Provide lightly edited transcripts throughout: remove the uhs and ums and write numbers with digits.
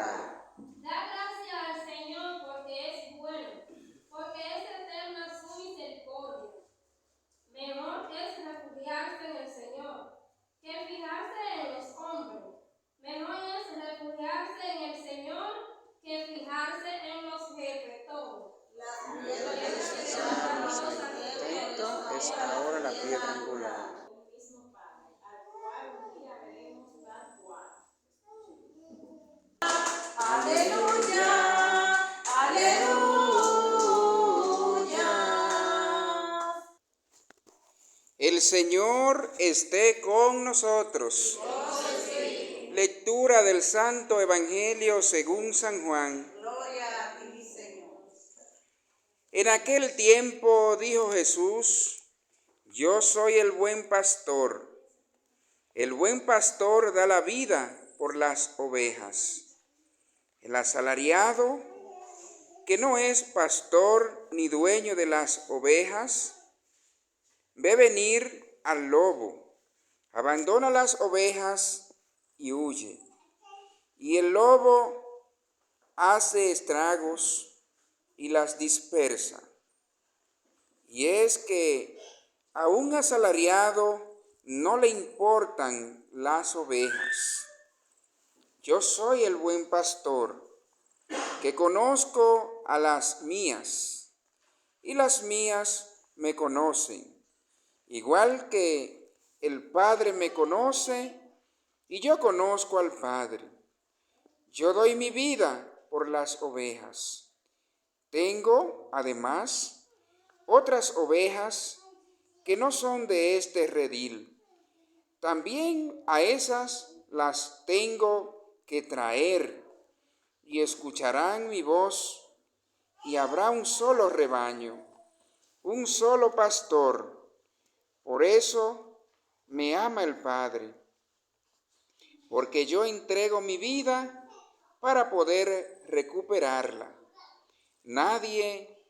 temporal. Da gracias al Señor porque es bueno, porque es eterna su misericordia. Mejor es refugiarse en el Señor que fijarse en los hombres. Mejor es refugiarse en el Señor que fijarse en los jefes. Todo. Esto es ahora la piedra angular. El mismo Padre, al cual un día veremos dar cual. Aleluya, aleluya. El Señor esté con nosotros. Lectura del Santo Evangelio según San Juan. Gloria a ti, Señor. En aquel tiempo dijo Jesús: Yo soy el buen pastor. El buen pastor da la vida por las ovejas. El asalariado, que no es pastor ni dueño de las ovejas, ve venir al lobo, abandona las ovejas y huye. Y el lobo hace estragos y las dispersa. Y es que a un asalariado no le importan las ovejas. Yo soy el buen pastor, que conozco a las mías, y las mías me conocen, igual que el Padre me conoce, y yo conozco al Padre. Yo doy mi vida por las ovejas. Tengo, además, otras ovejas que no son de este redil. También a esas las tengo que traer, y escucharán mi voz, y habrá un solo rebaño, un solo pastor. Por eso me ama el Padre, porque yo entrego mi vida para poder recuperarla. Nadie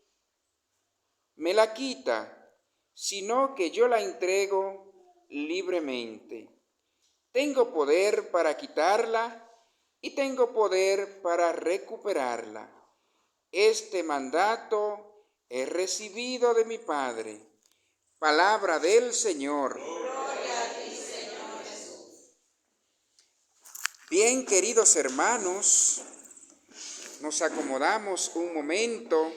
me la quita, sino que yo la entrego libremente. Tengo poder para quitarla y tengo poder para recuperarla. Este mandato he recibido de mi Padre. Palabra del Señor. Gloria a ti, Señor Jesús. Bien, queridos hermanos, nos acomodamos un momento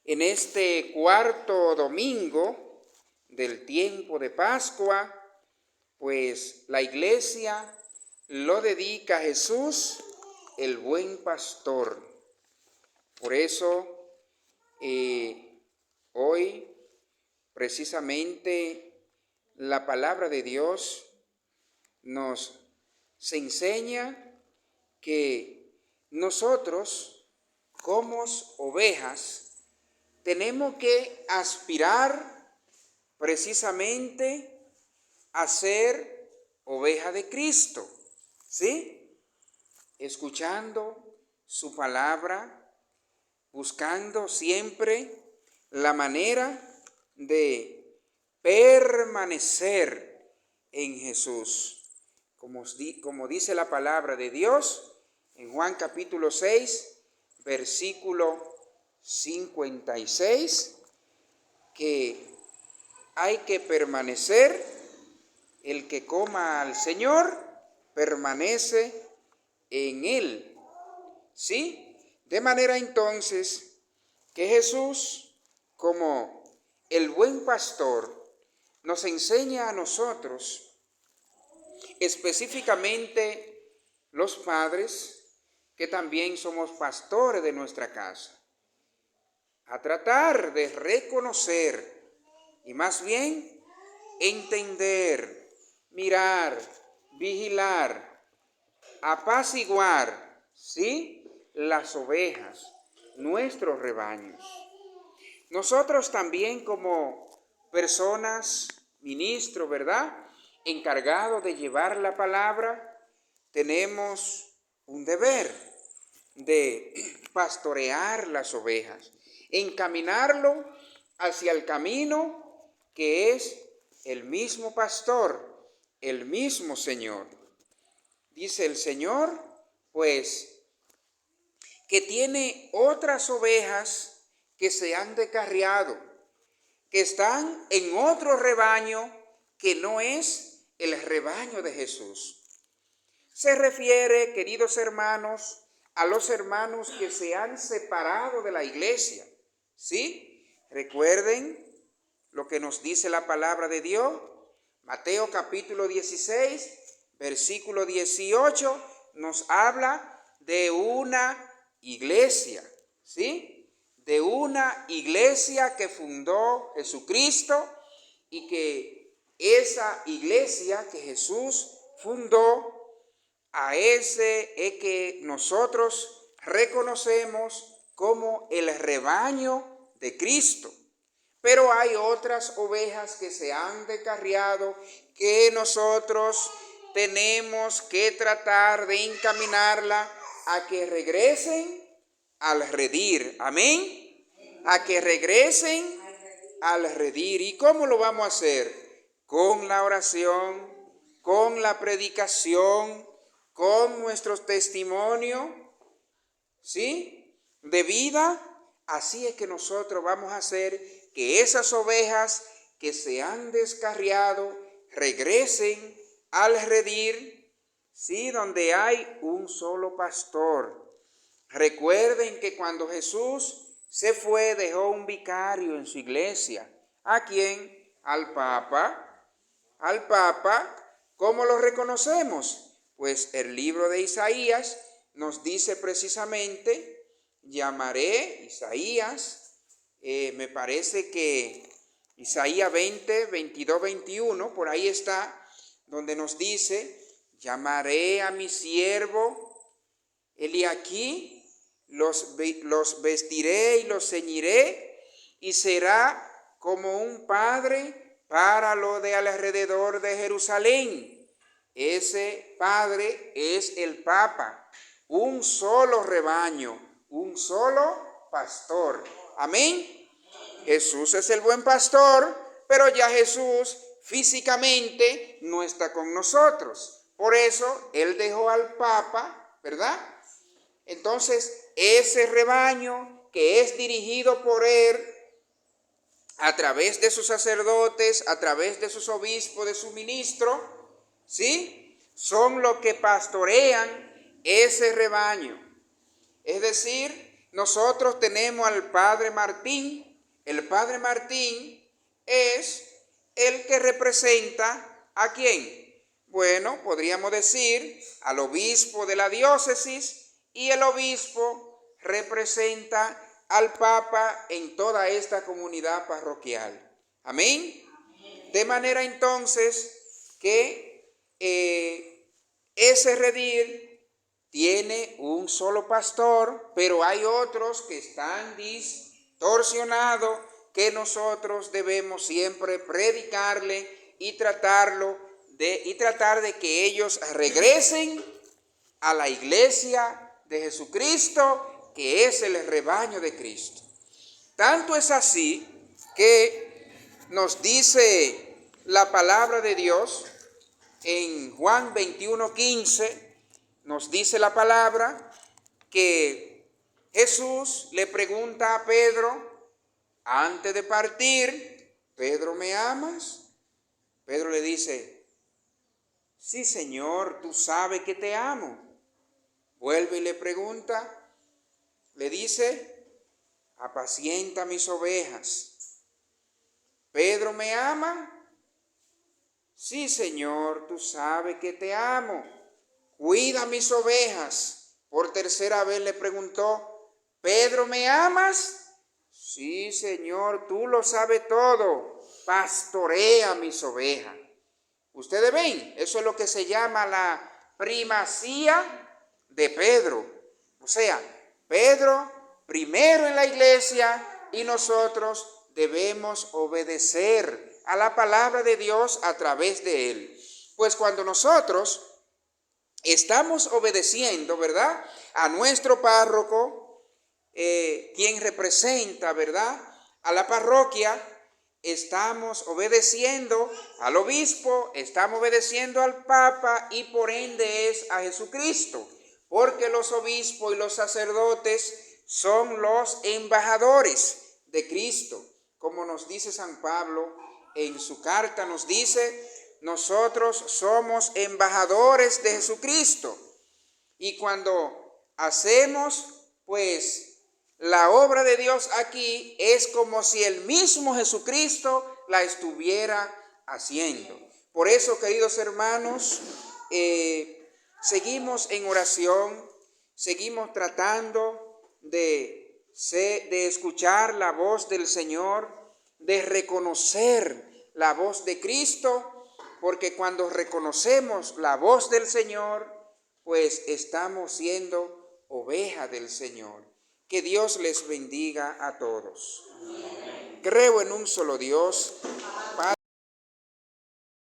en este cuarto domingo del tiempo de Pascua, pues la Iglesia lo dedica a Jesús, el buen pastor. Por eso, hoy, precisamente, la palabra de Dios nos enseña que nosotros, como ovejas, tenemos que aspirar precisamente a ser oveja de Cristo, ¿sí? Escuchando su palabra, buscando siempre la manera de permanecer en Jesús. Como dice la palabra de Dios en Juan capítulo 6, versículo 56, que hay que permanecer. El que coma al Señor permanece en Él. ¿Sí? De manera entonces que Jesús, como el buen pastor, nos enseña a nosotros, específicamente los padres, que también somos pastores de nuestra casa, a tratar de reconocer y más bien entender, mirar, vigilar, apaciguar, ¿sí?, las ovejas, nuestros rebaños. Nosotros también como personas, ministros, ¿verdad?, encargados de llevar la palabra, tenemos un deber de pastorear las ovejas, encaminarlo hacia el camino que es el mismo pastor, el mismo Señor. Dice el Señor pues, que tiene otras ovejas que se han descarriado, que están en otro rebaño que no es el rebaño de Jesús. Se refiere, queridos hermanos, a los hermanos que se han separado de la iglesia, ¿sí? Recuerden lo que nos dice la palabra de Dios. Mateo capítulo 16, versículo 18, nos habla de una iglesia, ¿sí? De una iglesia que fundó Jesucristo y que esa iglesia que Jesús fundó, a ese es que nosotros reconocemos como el rebaño de Cristo. Pero hay otras ovejas que se han descarriado que nosotros tenemos que tratar de encaminarla a que regresen al redil. Amén. A que regresen al redil. ¿Y cómo lo vamos a hacer? Con la oración, con la predicación, con nuestros testimonios, ¿sí? De vida. Así es que nosotros vamos a hacer que esas ovejas que se han descarriado regresen al redil, ¿sí? Donde hay un solo pastor. Recuerden que cuando Jesús se fue, dejó un vicario en su iglesia. ¿A quién? Al Papa. Al Papa, ¿cómo lo reconocemos? Pues el libro de Isaías nos dice precisamente, llamaré, Isaías, me parece que Isaías 20, 22, 21, por ahí está, donde nos dice, llamaré a mi siervo Eliaquí, los vestiré y los ceñiré, y será como un padre para lo de alrededor de Jerusalén. Ese padre es el Papa, un solo rebaño, un solo pastor. Amén. Jesús es el buen pastor, pero ya Jesús físicamente no está con nosotros. Por eso Él dejó al Papa, ¿verdad? Entonces, ese rebaño que es dirigido por Él a través de sus sacerdotes, a través de sus obispos, de su ministro, ¿sí? Son los que pastorean ese rebaño. Es decir, nosotros tenemos al Padre Martín. El Padre Martín es el que representa ¿a quién? Bueno, podríamos decir al obispo de la diócesis, y el obispo representa al Papa en toda esta comunidad parroquial. Amén. De manera entonces que ese redil tiene un solo pastor, pero hay otros que están distorsionados, que nosotros debemos siempre predicarle y tratar de que ellos regresen a la iglesia de Jesucristo, que es el rebaño de Cristo. Tanto es así que nos dice la palabra de Dios en Juan 21:15, nos dice la palabra que Jesús le pregunta a Pedro antes de partir, ¿Pedro, me amas? Pedro le dice, sí, Señor, tú sabes que te amo. Vuelve y le pregunta, le dice, apacienta mis ovejas. ¿Pedro me ama? Sí, Señor, tú sabes que te amo. Cuida mis ovejas. Por tercera vez le preguntó, ¿Pedro, me amas? Sí, Señor, tú lo sabes todo. Pastorea mis ovejas. Ustedes ven, eso es lo que se llama la primacía de Pedro. O sea, Pedro primero en la iglesia y nosotros debemos obedecer a la palabra de Dios a través de él. Pues cuando nosotros estamos obedeciendo, ¿verdad?, a nuestro párroco, quien representa, ¿verdad?, a la parroquia, estamos obedeciendo al obispo, estamos obedeciendo al Papa y por ende es a Jesucristo. porque los obispos y los sacerdotes son los embajadores de Cristo. Como nos dice San Pablo en su carta, nos dice, nosotros somos embajadores de Jesucristo. Y cuando hacemos, pues, la obra de Dios aquí, es como si el mismo Jesucristo la estuviera haciendo. Por eso, queridos hermanos, seguimos en oración, seguimos tratando de escuchar la voz del Señor, de reconocer la voz de Cristo, porque cuando reconocemos la voz del Señor, pues estamos siendo oveja del Señor. Que Dios les bendiga a todos. Amén. Creo en un solo Dios,